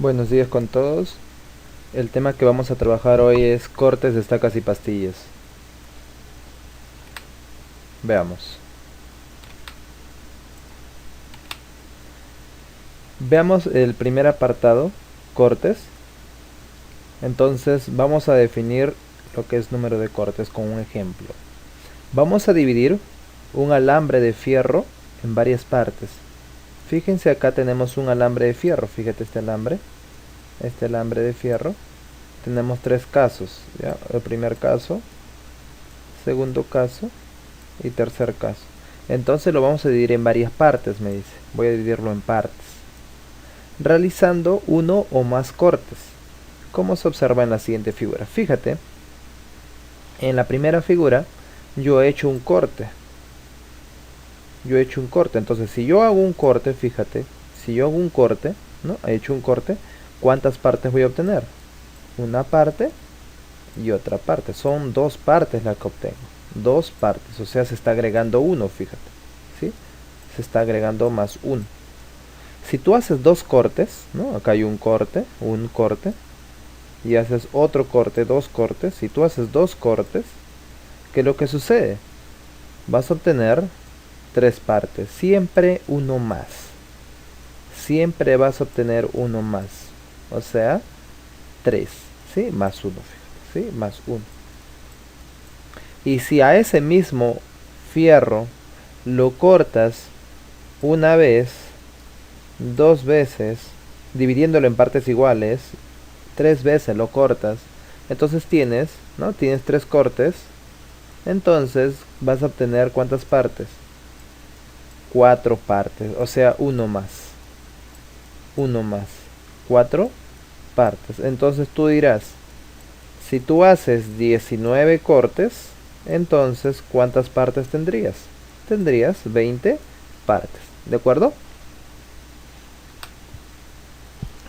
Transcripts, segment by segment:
Buenos días con todos. El tema que vamos a trabajar hoy es cortes de estacas y pastillas. Veamos. Veamos el primer apartado, cortes. Entonces vamos a definir lo que es número de cortes con un ejemplo. Vamos a dividir un alambre de fierro en varias partes. Fíjense, acá tenemos un alambre de fierro. Fíjate este alambre de fierro. Tenemos tres casos, ¿ya? El primer caso, segundo caso y tercer caso. Entonces lo vamos a dividir en varias partes, me dice. Voy a dividirlo en partes, realizando uno o más cortes, como se observa en la siguiente figura. Fíjate, en la primera figura yo he hecho un corte. Entonces si yo hago un corte, fíjate, si yo hago un corte, ¿no? He hecho un corte, ¿cuántas partes voy a obtener? Una parte y otra parte. Son dos partes las que obtengo. Dos partes, o sea, se está agregando uno, fíjate, ¿sí? Se está agregando más uno. Si tú haces dos cortes, ¿no? Acá hay un corte, y haces otro corte, dos cortes. Si tú haces dos cortes, ¿qué es lo que sucede? Vas a obtener tres partes, siempre uno más. Siempre vas a obtener uno más, o sea, tres, ¿sí? Más uno, fíjate, ¿sí? Más uno. Y si a ese mismo fierro lo cortas una vez, dos veces, dividiéndolo en partes iguales, tres veces lo cortas, entonces tienes, ¿no? Tienes tres cortes, entonces vas a obtener ¿cuántas partes? Cuatro partes, o sea, uno más, cuatro partes. Entonces tú dirás, si tú haces 19 cortes, entonces ¿cuántas partes tendrías? Tendrías 20 partes, ¿de acuerdo?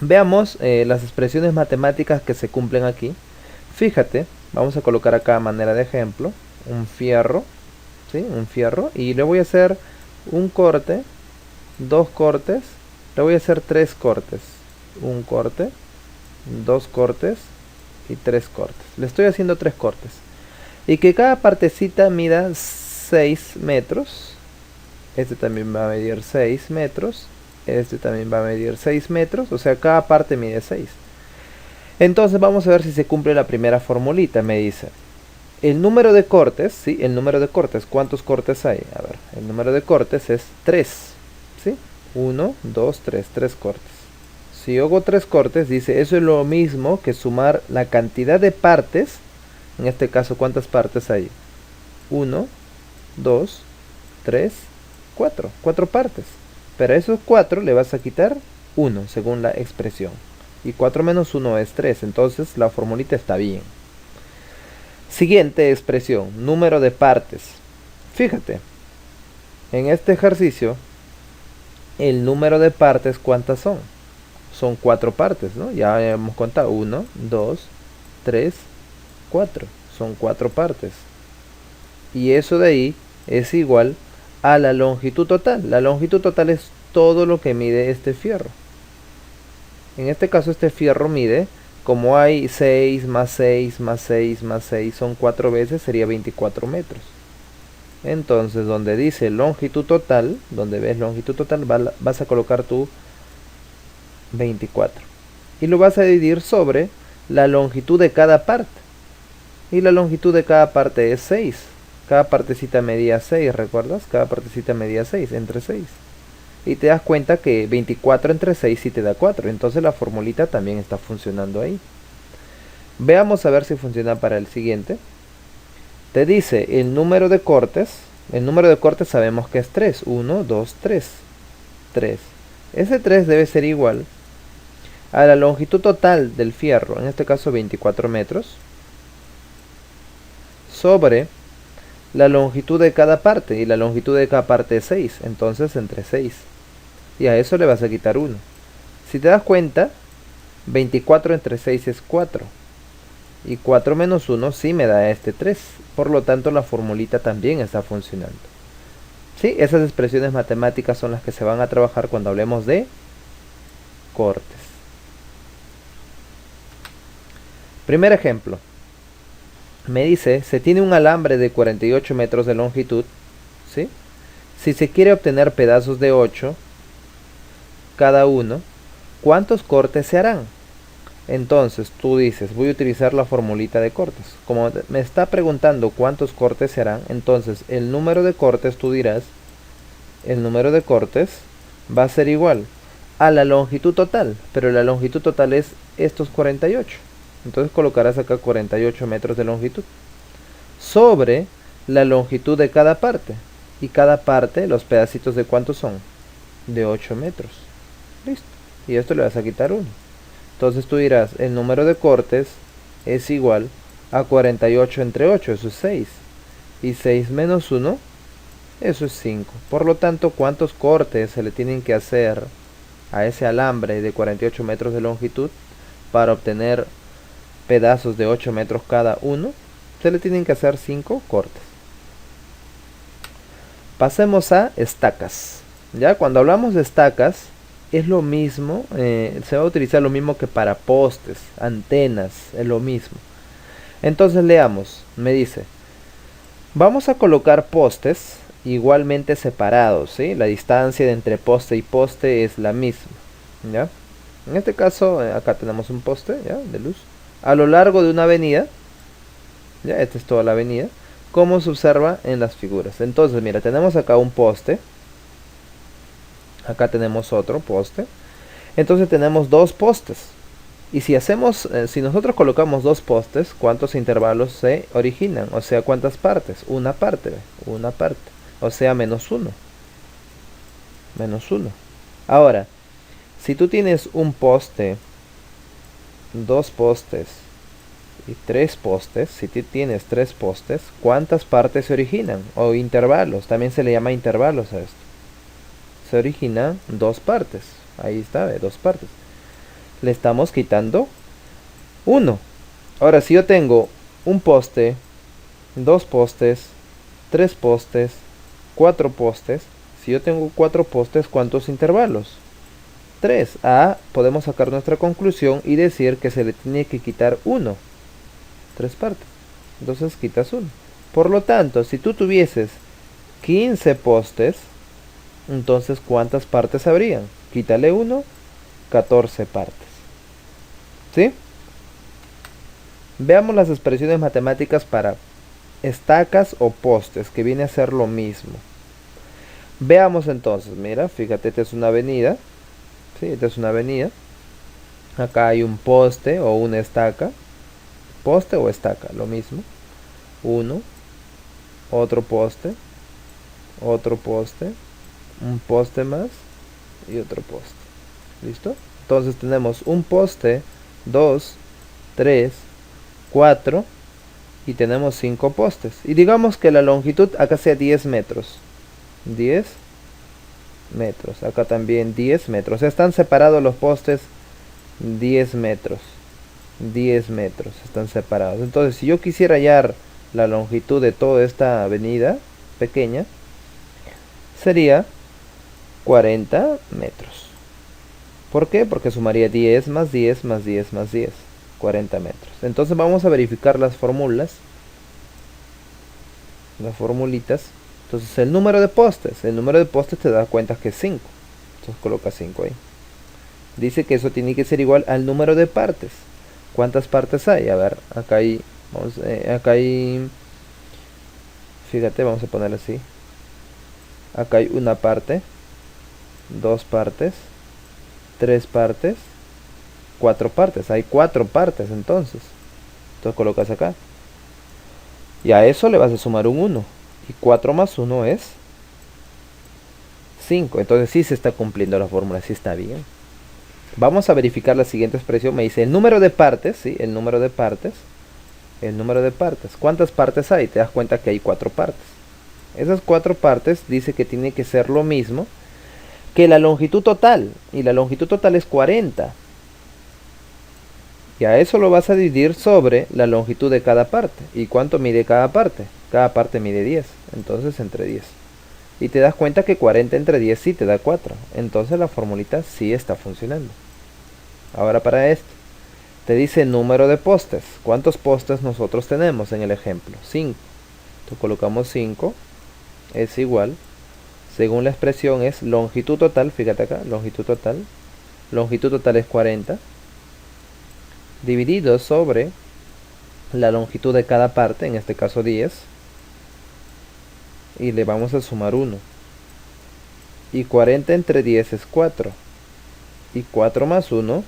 Veamos las expresiones matemáticas que se cumplen aquí. Fíjate, vamos a colocar acá a manera de ejemplo un fierro, ¿sí? Un fierro, y le voy a hacer un corte, dos cortes, le voy a hacer tres cortes, un corte, dos cortes y tres cortes. Le estoy haciendo tres cortes. Y que cada partecita mida 6 metros. Este también va a medir 6 metros. Este también va a medir 6 metros. O sea, cada parte mide 6. Entonces vamos a ver si se cumple la primera formulita. Me dice, el número de cortes, ¿sí? El número de cortes, ¿cuántos cortes hay? A ver, el número de cortes es 3, ¿sí? 1, 2, 3, 3 cortes. Si yo hago 3 cortes, dice, eso es lo mismo que sumar la cantidad de partes. En este caso, ¿cuántas partes hay? 1, 2, 3, 4. 4 partes. Pero a esos 4 le vas a quitar 1, según la expresión. Y 4 menos 1 es 3. Entonces la formulita está bien. Siguiente expresión, número de partes. Fíjate, en este ejercicio, el número de partes, ¿cuántas son? Son 4 partes, ¿no? Ya hemos contado. 1, 2, 3, 4. Son 4 partes. Y eso de ahí es igual a la longitud total. La longitud total es todo lo que mide este fierro. En este caso este fierro mide, como hay 6 más 6 más 6 más 6, son 4 veces, sería 24 metros. Entonces donde dice longitud total, donde ves longitud total, vas a colocar tu 24. Y lo vas a dividir sobre la longitud de cada parte. Y la longitud de cada parte es 6. Cada partecita medía 6, ¿recuerdas? Cada partecita medía 6, entre 6. Y te das cuenta que 24 entre 6 sí te da 4. Entonces la formulita también está funcionando ahí. Veamos a ver si funciona para el siguiente. Te dice el número de cortes. El número de cortes sabemos que es 3. 1, 2, 3. 3. Ese 3 debe ser igual a la longitud total del fierro, en este caso 24 metros, sobre la longitud de cada parte, y la longitud de cada parte es 6, entonces entre 6. Y a eso le vas a quitar 1. Si te das cuenta, 24 entre 6 es 4. Y 4 menos 1 sí me da este 3. Por lo tanto, la formulita también está funcionando. Sí, esas expresiones matemáticas son las que se van a trabajar cuando hablemos de cortes. Primer ejemplo. Me dice, se tiene un alambre de 48 metros de longitud, ¿sí? Si se quiere obtener pedazos de 8 cada uno, ¿cuántos cortes se harán? Entonces tú dices, voy a utilizar la formulita de cortes. Como me está preguntando cuántos cortes se harán, entonces el número de cortes, tú dirás, el número de cortes va a ser igual a la longitud total, pero la longitud total es estos 48. Entonces colocarás acá 48 metros de longitud sobre la longitud de cada parte. Y cada parte, los pedacitos de cuántos son, de 8 metros. Listo. Y esto le vas a quitar 1. Entonces tú dirás, el número de cortes es igual a 48 entre 8, eso es 6. Y 6 menos 1, eso es 5. Por lo tanto, ¿cuántos cortes se le tienen que hacer a ese alambre de 48 metros de longitud para obtener pedazos de 8 metros cada uno? Se le tienen que hacer 5 cortes. Pasemos a estacas. Ya cuando hablamos de estacas, es lo mismo, se va a utilizar lo mismo que para postes, antenas, es lo mismo. Entonces leamos, me dice, vamos a colocar postes igualmente separados, ¿sí? La distancia de entre poste y poste es la misma, ¿ya? En este caso, acá tenemos un poste, ¿ya? De luz, a lo largo de una avenida, ¿ya? Esta es toda la avenida, como se observa en las figuras. Entonces, mira, tenemos acá un poste, acá tenemos otro poste, entonces tenemos dos postes. Y si hacemos, si nosotros colocamos dos postes, ¿cuántos intervalos se originan? O sea, ¿cuántas partes? Una parte, una parte. O sea, menos uno. Menos uno. Ahora, si tú tienes un poste, dos postes y tres postes, si tú tienes tres postes, ¿cuántas partes se originan? O intervalos, también se le llama intervalos a esto. Se originan dos partes. Ahí está, dos partes. Le estamos quitando 1. Ahora, si yo tengo un poste, dos postes, tres postes, cuatro postes, si yo tengo cuatro postes, ¿cuántos intervalos? 3. Podemos sacar nuestra conclusión y decir que se le tiene que quitar 1. 3 partes. Entonces quitas 1. Por lo tanto, si tú tuvieses 15 postes, entonces ¿cuántas partes habrían? Quítale 1, 14 partes. ¿Sí? Veamos las expresiones matemáticas para estacas o postes, que viene a ser lo mismo. Veamos entonces, mira, fíjate, esta es una avenida. ¿Sí? Esta es una avenida. Acá hay un poste o una estaca. Poste o estaca, lo mismo. Uno, otro poste, un poste más y otro poste. ¿Listo? Entonces tenemos un poste, 2, 3, 4 y tenemos 5 postes. Y digamos que la longitud acá sea 10 metros. 10 metros. Acá también 10 metros. Están separados los postes 10 metros. 10 metros están separados. Entonces, si yo quisiera hallar la longitud de toda esta avenida pequeña, sería 40 metros. ¿Por qué? Porque sumaría 10 más 10 más 10 más 10. 40 metros. Entonces vamos a verificar las fórmulas. Las formulitas. Entonces el número de postes. El número de postes te da cuenta que es 5. Entonces coloca 5 ahí. Dice que eso tiene que ser igual al número de partes. ¿Cuántas partes hay? A ver, acá hay... acá hay... Fíjate, vamos a ponerlo así. Acá hay una parte. Dos partes. Tres partes. Cuatro partes. Hay 4 partes entonces. Entonces colocas acá. Y a eso le vas a sumar un 1. Y 4 más 1 es 5. Entonces sí se está cumpliendo la fórmula. Sí está bien. Vamos a verificar la siguiente expresión. Me dice el número de partes. ¿Sí? El número de partes. El número de partes. ¿Cuántas partes hay? Te das cuenta que hay 4 partes. Esas 4 partes dice que tiene que ser lo mismo que la longitud total. Y la longitud total es 40. Y a eso lo vas a dividir sobre la longitud de cada parte. ¿Y cuánto mide cada parte? Cada parte mide 10. Entonces entre 10. Y te das cuenta que 40 entre 10 sí te da 4. Entonces la formulita sí está funcionando. Ahora para esto. te dice número de postes. ¿Cuántos postes nosotros tenemos en el ejemplo? 5. Entonces colocamos 5 es igual, según la expresión es longitud total, fíjate acá, longitud total es 40, dividido sobre la longitud de cada parte, en este caso 10, y le vamos a sumar 1. Y 40 entre 10 es 4. Y 4 más 1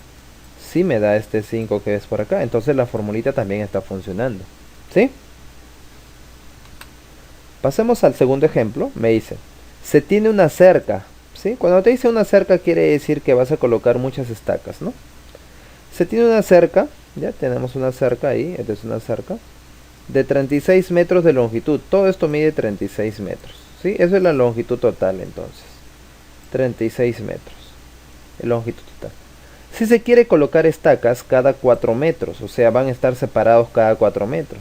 sí me da este 5 que es por acá. Entonces la formulita también está funcionando. ¿Sí? Pasemos al segundo ejemplo. Me dice, se tiene una cerca. ¿Sí? Cuando te dice una cerca quiere decir que vas a colocar muchas estacas, ¿no? Se tiene una cerca, ya tenemos una cerca ahí, esta es una cerca, de 36 metros de longitud. Todo esto mide 36 metros. ¿Sí? Eso es la longitud total entonces. 36 metros. Longitud total. Si se quiere colocar estacas cada 4 metros, o sea, van a estar separados cada 4 metros.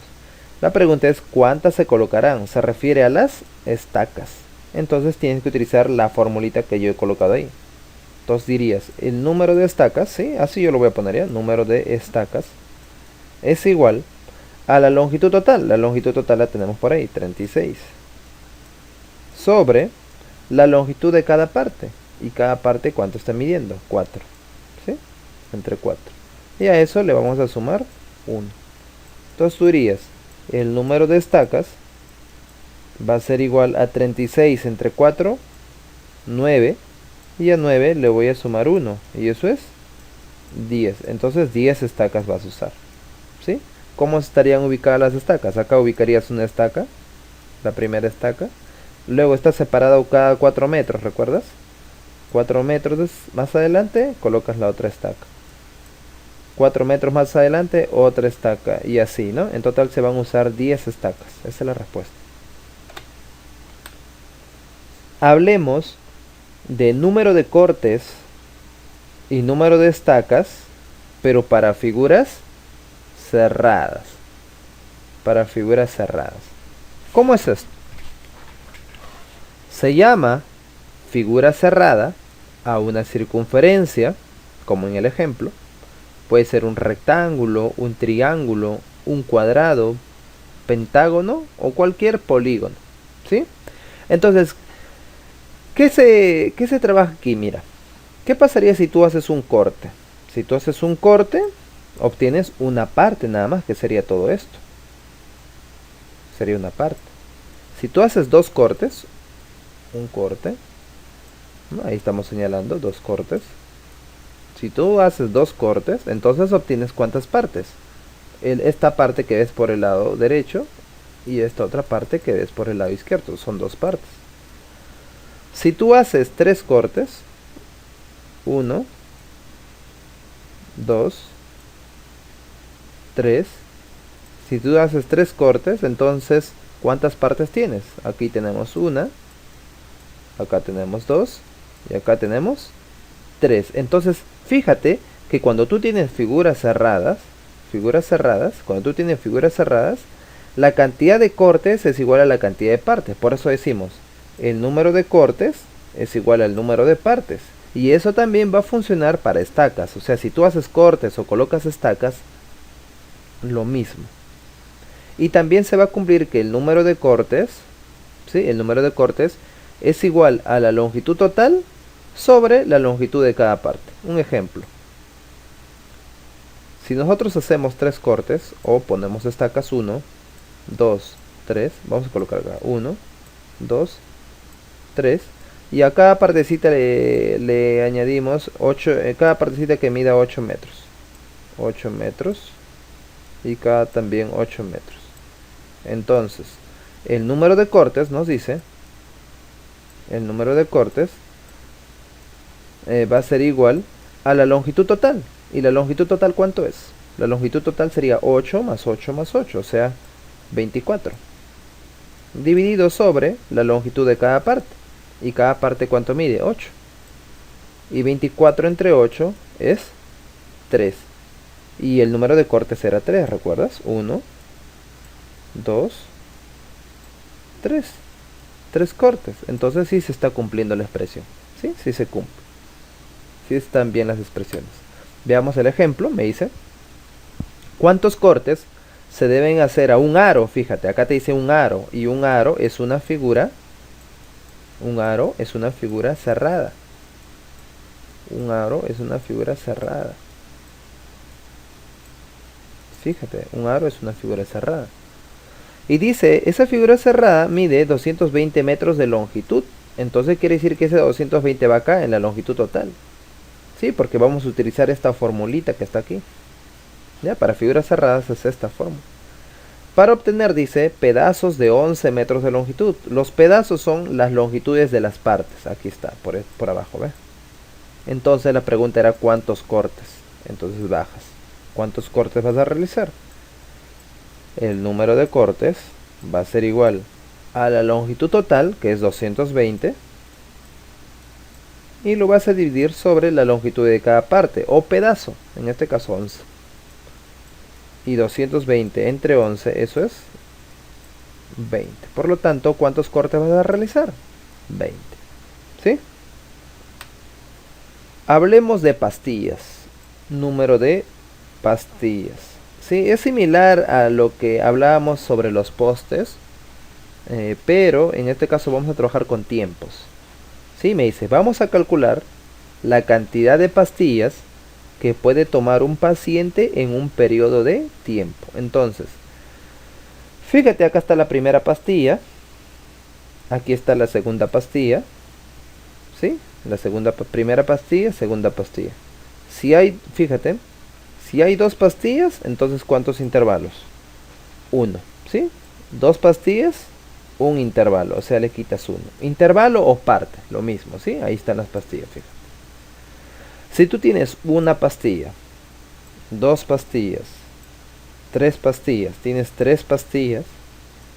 La pregunta es, ¿cuántas se colocarán? Se refiere a las estacas. Entonces tienes que utilizar la formulita que yo he colocado ahí. Entonces dirías, el número de estacas, ¿sí? Así yo lo voy a poner ya, número de estacas, es igual a la longitud total. La longitud total la tenemos por ahí, 36. Sobre la longitud de cada parte. Y cada parte, ¿cuánto está midiendo? 4. ¿Sí? Entre 4. Y a eso le vamos a sumar 1. Entonces tú dirías, el número de estacas va a ser igual a 36 entre 4, 9. Y a 9 le voy a sumar 1. Y eso es 10. Entonces 10 estacas vas a usar. ¿Sí? ¿Cómo estarían ubicadas las estacas? Acá ubicarías una estaca, la primera estaca. Luego está separado cada 4 metros, ¿recuerdas? 4 metros más adelante colocas la otra estaca. 4 metros más adelante otra estaca. Y así, ¿no? En total se van a usar 10 estacas. Esa es la respuesta. Hablemos de número de cortes y número de estacas, pero para figuras cerradas. Para figuras cerradas. ¿Cómo es esto? Se llama figura cerrada a una circunferencia, como en el ejemplo. Puede ser un rectángulo, un triángulo, un cuadrado, pentágono o cualquier polígono. ¿Sí? Entonces, ¿qué se trabaja aquí? Mira, ¿qué pasaría si tú haces un corte? Si tú haces un corte, obtienes una parte nada más, que sería todo esto. Sería una parte. Si tú haces dos cortes, un corte, ¿no? Ahí estamos señalando dos cortes. Si tú haces dos cortes, entonces obtienes ¿cuántas partes? Esta parte que ves por el lado derecho y esta otra parte que ves por el lado izquierdo. Son dos partes. Si tú haces tres cortes, 1, 2, 3. Si tú haces tres cortes, entonces ¿cuántas partes tienes? Aquí tenemos una, acá tenemos dos y acá tenemos 3. Entonces, fíjate que cuando tú tienes figuras cerradas, la cantidad de cortes es igual a la cantidad de partes. Por eso decimos, el número de cortes es igual al número de partes. Y eso también va a funcionar para estacas. O sea, si tú haces cortes o colocas estacas, lo mismo. Y también se va a cumplir que el número de cortes, ¿sí? El número de cortes es igual a la longitud total sobre la longitud de cada parte. Un ejemplo. Si nosotros hacemos tres cortes o ponemos estacas 1, 2, 3, vamos a colocar acá 1, 2, 3, y a cada partecita le añadimos 8, cada partecita que mida 8 metros. 8 metros y cada también 8 metros. Entonces, el número de cortes nos dice, el número de cortes va a ser igual a la longitud total. ¿Y la longitud total cuánto es? La longitud total sería 8 más 8 más 8, o sea, 24. Dividido sobre la longitud de cada parte. ¿Y cada parte cuánto mide? 8. Y 24 entre 8 es 3. Y el número de cortes era 3, ¿recuerdas? 1, 2, 3. 3 cortes. Entonces sí se está cumpliendo la expresión. ¿Sí? Sí se cumple. Sí están bien las expresiones. Veamos el ejemplo. Me dice, ¿Cuántos cortes se deben hacer a un aro? Fíjate, acá te dice un aro, y un aro es una figura, cerrada. Un aro es una figura cerrada. Fíjate, un aro es una figura cerrada. Y dice, esa figura cerrada mide 220 metros de longitud. Entonces quiere decir que ese 220 va acá en la longitud total. Sí, porque vamos a utilizar esta formulita que está aquí. Ya, para figuras cerradas es esta fórmula. Para obtener, dice, pedazos de 11 metros de longitud. Los pedazos son las longitudes de las partes. Aquí está, por abajo, ¿ves? Entonces la pregunta era ¿cuántos cortes? Entonces bajas. ¿Cuántos cortes vas a realizar? El número de cortes va a ser igual a la longitud total, que es 220, y lo vas a dividir sobre la longitud de cada parte, o pedazo, en este caso 11. Y 220 entre 11, eso es 20. Por lo tanto, ¿cuántos cortes vas a realizar? 20. ¿Sí? Hablemos de pastillas. Número de pastillas. Sí, es similar a lo que hablábamos sobre los postes, pero en este caso vamos a trabajar con tiempos. Sí, me dice, vamos a calcular la cantidad de pastillas que puede tomar un paciente en un periodo de tiempo. Entonces, fíjate, acá está la primera pastilla, aquí está la segunda pastilla, ¿sí? Primera pastilla, segunda pastilla. Si hay, fíjate, si hay dos pastillas, entonces ¿cuántos intervalos? Uno, ¿sí? Dos pastillas, un intervalo, o sea, le quitas uno. Intervalo o parte, lo mismo, ¿sí? Ahí están las pastillas, fíjate. Si tú tienes una pastilla, dos pastillas, tres pastillas, tienes tres pastillas,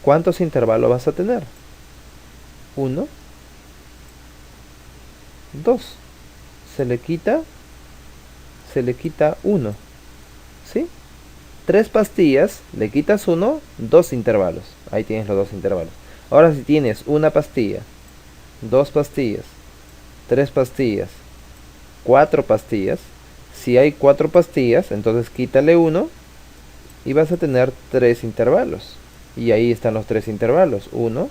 ¿cuántos intervalos vas a tener? Uno, dos. Se le quita uno, ¿sí? Tres pastillas, le quitas uno, dos intervalos. Ahí tienes los dos intervalos. Ahora si tienes una pastilla, dos pastillas, tres pastillas, cuatro pastillas, si hay cuatro pastillas, entonces quítale uno y vas a tener tres intervalos. Y ahí están los tres intervalos. Uno,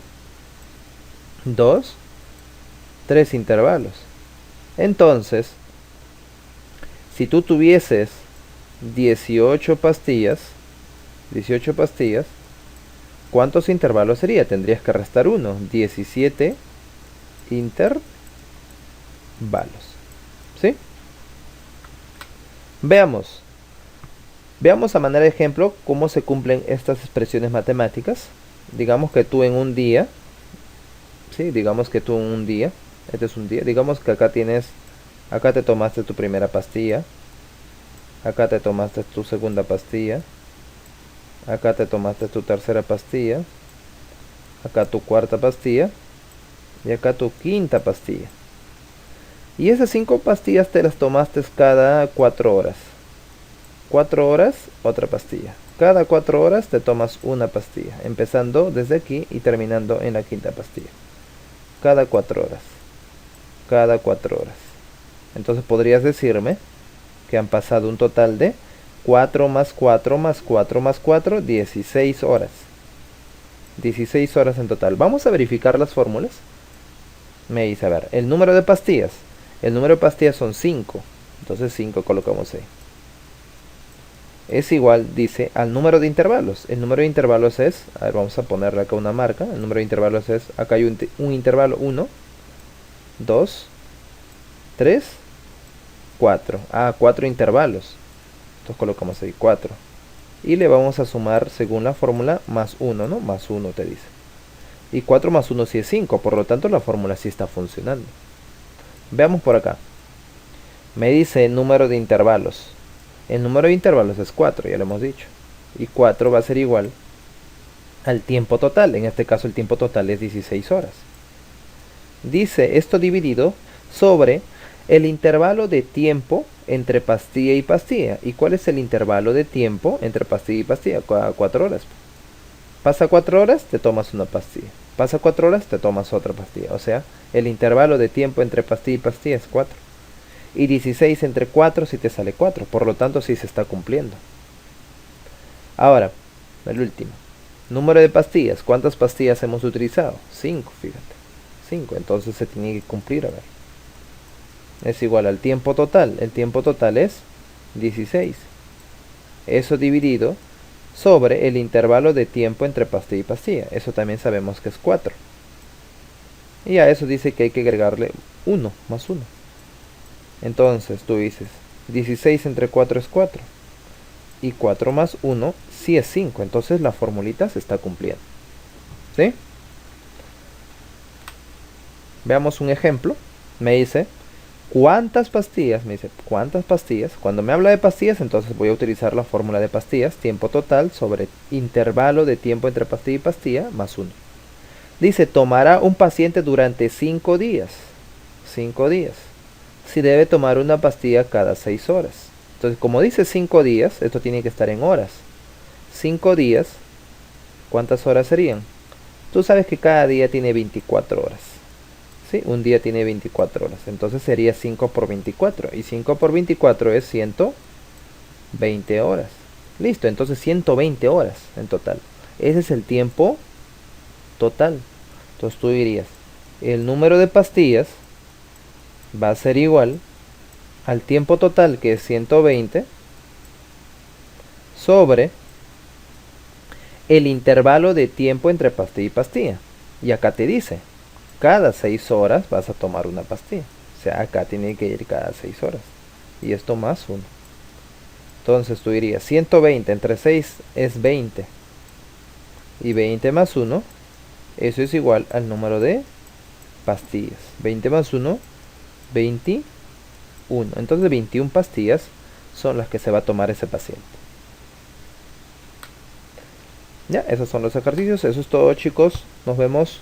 dos, tres intervalos. Entonces, si tú tuvieses 18 pastillas, ¿cuántos intervalos sería? Tendrías que restar uno. 17 intervalos. ¿Sí? Veamos a manera de ejemplo cómo se cumplen estas expresiones matemáticas. Digamos que tú en un día, ¿sí? Este es un día, digamos que acá te tomaste tu primera pastilla, acá te tomaste tu segunda pastilla, acá te tomaste tu tercera pastilla, acá tu cuarta pastilla y acá tu quinta pastilla. Y esas 5 pastillas te las tomaste cada 4 horas. 4 horas, otra pastilla. Cada 4 horas te tomas una pastilla, empezando desde aquí y terminando en la quinta pastilla. Cada 4 horas. Cada 4 horas. Entonces podrías decirme que han pasado un total de 4 más 4 más 4 más 4, 16 horas. 16 horas en total. Vamos a verificar las fórmulas. Me dice, a ver, el número de pastillas. El número de pastillas son 5. Entonces 5 colocamos ahí. Es igual, dice, al número de intervalos. El número de intervalos es, a ver, vamos a ponerle acá una marca. El número de intervalos es, acá hay un intervalo 1, 2, 3, 4. 4 intervalos. Entonces colocamos ahí 4. Y le vamos a sumar, según la fórmula, más 1, ¿no? Más 1 te dice. Y 4 más 1 sí es 5, por lo tanto la fórmula sí está funcionando. Veamos por acá. Me dice el número de intervalos. El número de intervalos es 4, ya lo hemos dicho. Y 4 va a ser igual al tiempo total. En este caso el tiempo total es 16 horas. Dice esto dividido sobre el intervalo de tiempo entre pastilla y pastilla. ¿Y cuál es el intervalo de tiempo entre pastilla y pastilla? 4 horas. Pasa 4 horas, te tomas una pastilla. Pasa 4 horas, te tomas otra pastilla. O sea, el intervalo de tiempo entre pastilla y pastilla es 4. Y 16 entre 4 si te sale 4. Por lo tanto, sí se está cumpliendo. Ahora, el último. Número de pastillas. ¿Cuántas pastillas hemos utilizado? 5, fíjate. 5. Entonces se tiene que cumplir, a ver. Es igual al tiempo total. El tiempo total es 16. Eso dividido sobre el intervalo de tiempo entre pastilla y pastilla. Eso también sabemos que es 4. Y a eso dice que hay que agregarle 1 más 1. Entonces tú dices, 16 entre 4 es 4. Y 4 más 1 sí es 5. Entonces la formulita se está cumpliendo. ¿Sí? Veamos un ejemplo. Me dice, ¿cuántas pastillas? Me dice, ¿cuántas pastillas? Cuando me habla de pastillas, entonces voy a utilizar la fórmula de pastillas. Tiempo total sobre intervalo de tiempo entre pastilla y pastilla más 1. Dice, tomará un paciente durante 5 días. 5 días. Si debe tomar una pastilla cada 6 horas. Entonces, como dice 5 días, esto tiene que estar en horas. 5 días, ¿cuántas horas serían? Tú sabes que cada día tiene 24 horas. ¿Sí? Un día tiene 24 horas. Entonces sería 5 por 24. Y 5 por 24 es 120 horas. Listo, entonces 120 horas en total. Ese es el tiempo total. Entonces tú dirías, el número de pastillas va a ser igual al tiempo total, que es 120, sobre el intervalo de tiempo entre pastilla y pastilla. Y acá te dice, cada 6 horas vas a tomar una pastilla. O sea, acá tiene que ir cada 6 horas. Y esto más 1. Entonces tú dirías, 120 entre 6 es 20. Y 20 más 1, eso es igual al número de pastillas. 20 más 1, 21. Entonces 21 pastillas son las que se va a tomar ese paciente. Ya, esos son los ejercicios. Eso es todo, chicos. Nos vemos.